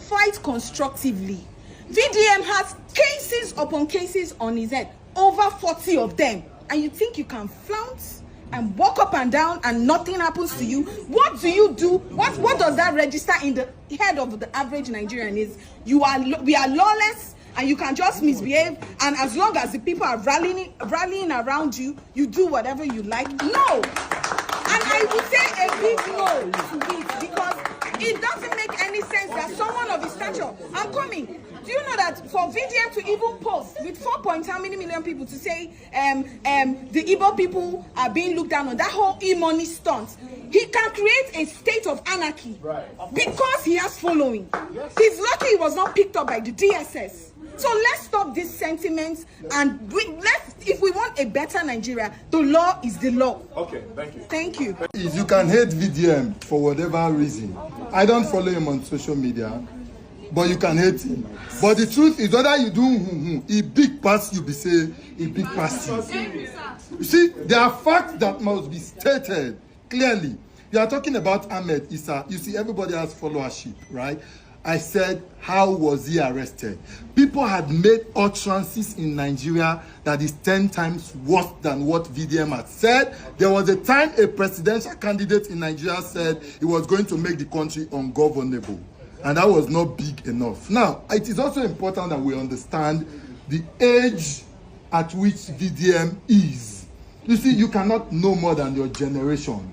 fight constructively. VDM has cases upon cases on his head, over 40 of them, and you think you can flounce and walk up and down and nothing happens to you? What do you do? What does that register in the head of the average Nigerian? Is we are lawless and you can just misbehave, and as long as the people are rallying around you, you do whatever you like? No. And I would say a big no to it, because it doesn't make any sense that someone of his stature, I'm coming. Do you know that for VDM to even post with 4 point how many million people to say the Igbo people are being looked down on, that whole e-money stunt, he can create a state of anarchy because he has following. He's lucky he was not picked up by the DSS. So let's stop this sentiment, and if we want a better Nigeria, the law is the law. Okay, thank you. Thank you. You can hate VDM for whatever reason. I don't follow him on social media, but you can hate him. But the truth is, whether you do he big pass you be say he big pass you. You see, there are facts that must be stated clearly. You are talking about Ahmed Issa. You see, everybody has followership, right? I said, how was he arrested? People had made utterances in Nigeria that is 10 times worse than what VDM had said. There was a time a presidential candidate in Nigeria said he was going to make the country ungovernable. And that was not big enough. Now, it is also important that we understand the age at which VDM is. You see, you cannot know more than your generation.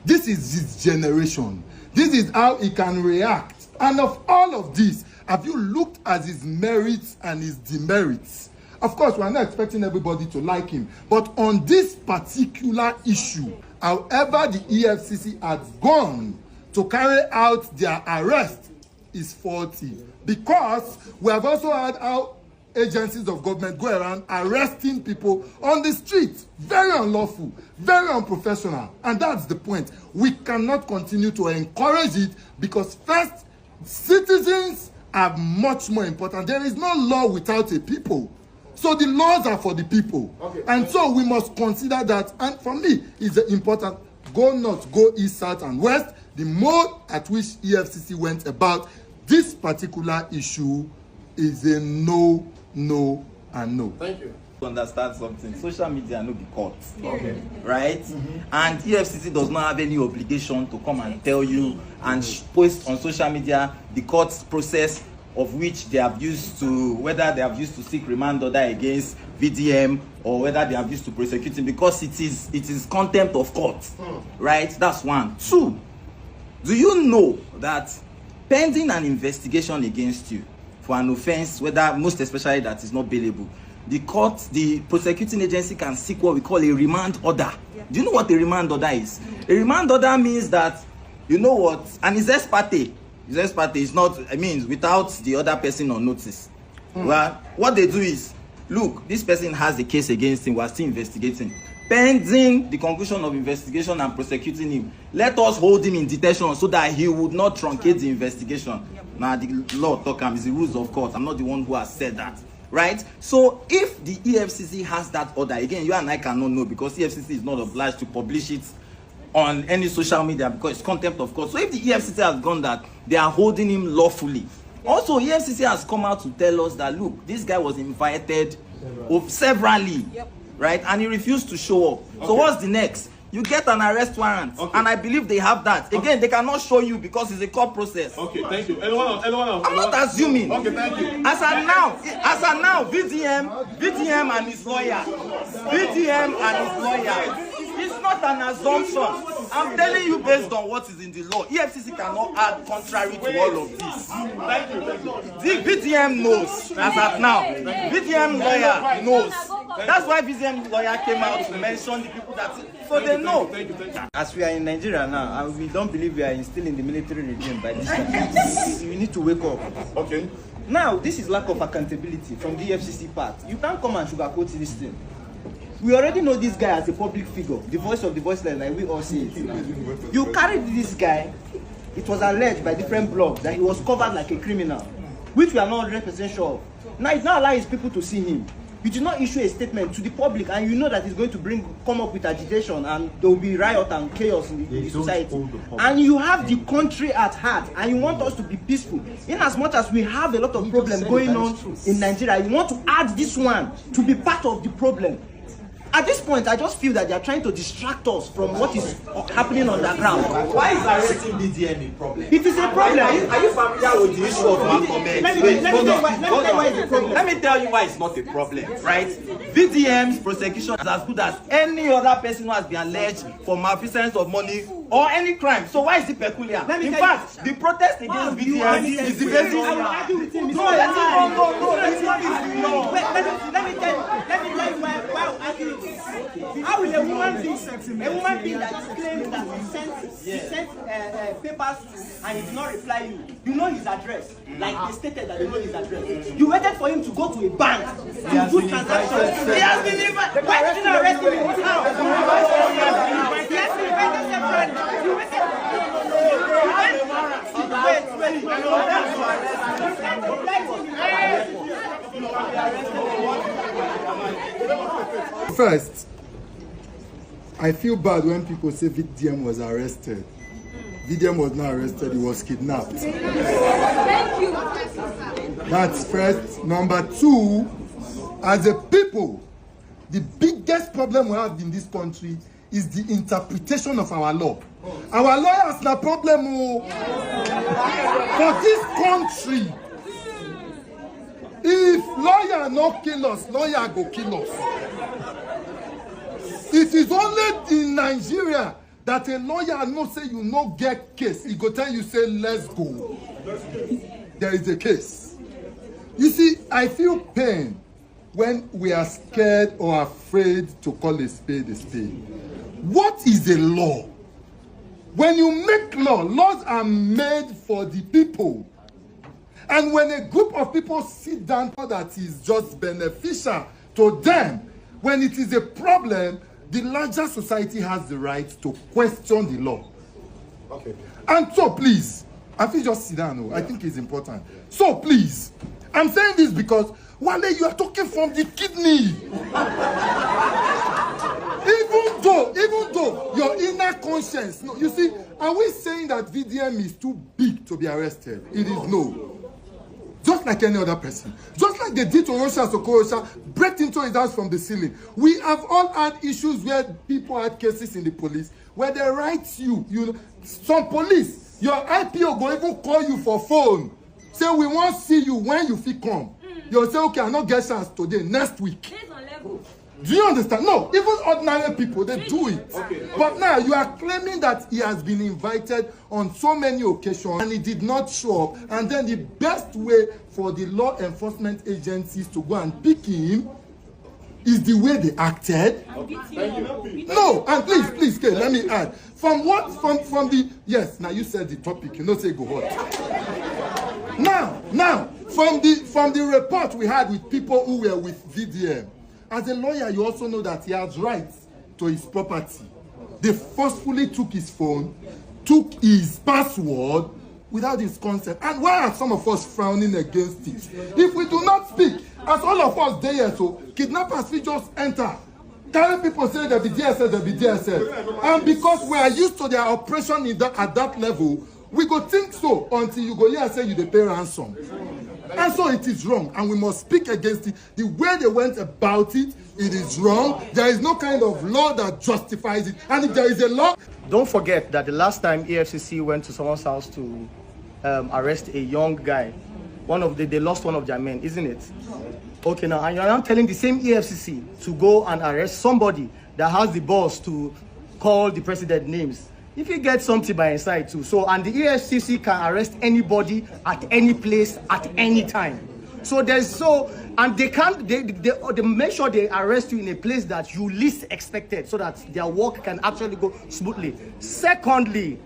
This is his generation. This is how he can react. And of all of this, have you looked at his merits and his demerits? Of course, we are not expecting everybody to like him. But on this particular issue, however the EFCC has gone to carry out their arrest is faulty. Because we have also had how agencies of government go around arresting people on the street. Very unlawful, very unprofessional. And that's the point. We cannot continue to encourage it, because first, citizens are much more important. There is no law without a people. So the laws are for the people. Okay. And so we must consider that. And for me, it's important. Go north, go east, south, and west. The mode at which EFCC went about this particular issue is a no, no, and no. Thank you. To understand something, social media no be court, okay, right? And EFCC does not have any obligation to come and tell you and post on social media the court process of which they have used to, whether they have used to seek remand order against VDM or whether they have used to prosecute him, because it is contempt of court, right? That's one. Two, do you know that pending an investigation against you for an offense, whether most especially that is not bailable, the court, the prosecuting agency can seek what we call a remand order. Yeah. Do you know what a remand order is? A remand order means that, you know what, and it's ex parte. It's ex parte is not, I mean, without the other person on notice. Well, what they do is, look, this person has a case against him, we're still investigating. Pending the conclusion of investigation and prosecuting him, let us hold him in detention so that he would not truncate the investigation. Yep. Now, the law talk is the rules of court. I'm not the one who has said that. Right? So if the EFCC has that order, again, you and I cannot know, because EFCC is not obliged to publish it on any social media because it's contempt of court. So if the EFCC has gone that, they are holding him lawfully. Also, EFCC has come out to tell us that, look, this guy was invited severally, right? And he refused to show up. Okay. So what's the next? You get an arrest warrant, and I believe they have that. Again, they cannot show you because it's a court process. Okay, thank you. Anyone else? I'm not assuming. Okay, thank you. As of now, VDM and his lawyer, it's not an assumption. I'm telling you based on what is in the law. EFCC cannot add contrary to all of this. Thank you. The VDM knows as of now. VDM lawyer knows. That's why VDM lawyer came out to mention the people that, so they know. As we are in Nigeria now, and we don't believe we are still in the military regime by this time, we need to wake up. Okay. Now, this is lack of accountability from the EFCC part. You can't come and sugarcoat this thing. We already know this guy as a public figure, the voice of the voiceless, like we all see it. You carried this guy, it was alleged by different blogs that he was covered like a criminal, which we are not 100% sure of. Now, it's not allowing his people to see him. You did not issue a statement to the public, and you know that it's going to come up with agitation, and there will be riot and chaos in the society. And you have the country at heart, and you want us to be peaceful. In as much as we have a lot of problems going on in Nigeria, you want to add this one to be part of the problem. At this point, I just feel that they are trying to distract us from what is happening on the ground. Why is arresting VDM a problem? It is a problem. Are you familiar with the issue of Malcolm X? Let me tell you why it's not a problem, right? VDM's prosecution is as good as any other person who has been alleged for malfeasance of money or any crime. So why is it peculiar? In fact, the protest against VDM is the basis. No, let me tell you why I'm arguing. How will a woman being that claims that he sent papers and he did not reply you? You know his address. Like they stated that they know his address. You waited for him to go to a bank to do transactions. He has been invited. Why did you not arrest him in his house? He has been invited separately. You waited. First, I feel bad when people say VDM was arrested. VDM was not arrested, he was kidnapped. Thank you. That's first. Number two, as a people, the biggest problem we have in this country is the interpretation of our law. Our lawyers have a problem for this country. If lawyer no kill us, lawyer go kill us. It is only in Nigeria that a lawyer no say you no get case. He go tell you say let's go. There is a case. You see, I feel pain when we are scared or afraid to call a spade a spade. What is a law? When you make law, laws are made for the people. And when a group of people sit down for that is just beneficial to them, when it is a problem, the larger society has the right to question the law. Okay. And so please, I feel just sit down. I think it's important. So please, I'm saying this because Wale, you are talking from the kidney. Even though your inner conscience, no, you see, are we saying that VDM is too big to be arrested? It is no. Just like any other person. Just like they did to Russia Sokorosha, break into his house from the ceiling. We have all had issues where people had cases in the police where they write you know, some police, your IPO go even call you for phone. Say, we won't see you when you fit come. You'll say, okay, I'll not get chance today, next week. Do you understand? No, even ordinary people, they do it. Okay. But now you are claiming that he has been invited on so many occasions and he did not show up. And then the best way for the law enforcement agencies to go and pick him is the way they acted. Okay. No, and please, Kay, let me add. From the, yes, now you said the topic, you know, say go hot. Now, from the report we had with people who were with VDM, as a lawyer, you also know that he has rights to his property. They forcefully took his phone, took his password without his consent. And why are some of us frowning against it? If we do not speak, as all of us there, so kidnappers will just enter. Carry people say they'll be DSS. And because we are used to their operation at that level, we go think so until you go here and say you dey pay ransom. And so it is wrong, and we must speak against it. The way they went about it, it is wrong. There is no kind of law that justifies it. And if there is a law... Don't forget that the last time EFCC went to someone's house to arrest a young guy, they lost one of their men, isn't it? Okay, now, and you're now telling the same EFCC to go and arrest somebody that has the balls to call the president names. If you get something by inside too, so, and the EFCC can arrest anybody at any place at any time. So and they make sure they arrest you in a place that you least expected, so that their work can actually go smoothly. Secondly,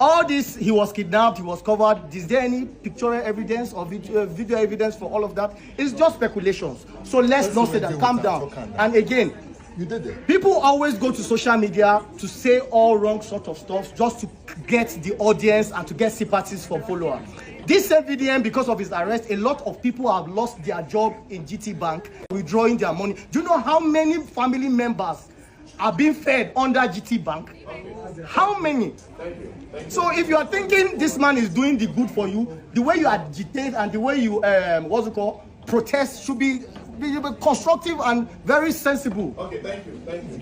all this, he was kidnapped, he was covered. Is there any pictorial evidence or video evidence for all of that? It's just speculations. So let's not say that. Calm down. And again, you did it. People always go to social media to say all wrong sort of stuff just to get the audience and to get sympathies from followers. This same VDM, because of his arrest, a lot of people have lost their job in GT Bank, withdrawing their money. Do you know how many family members are being fed under GT Bank? How many? So if you are thinking this man is doing the good for you, the way you agitate and the way you protest should be constructive and very sensible. Okay, thank you.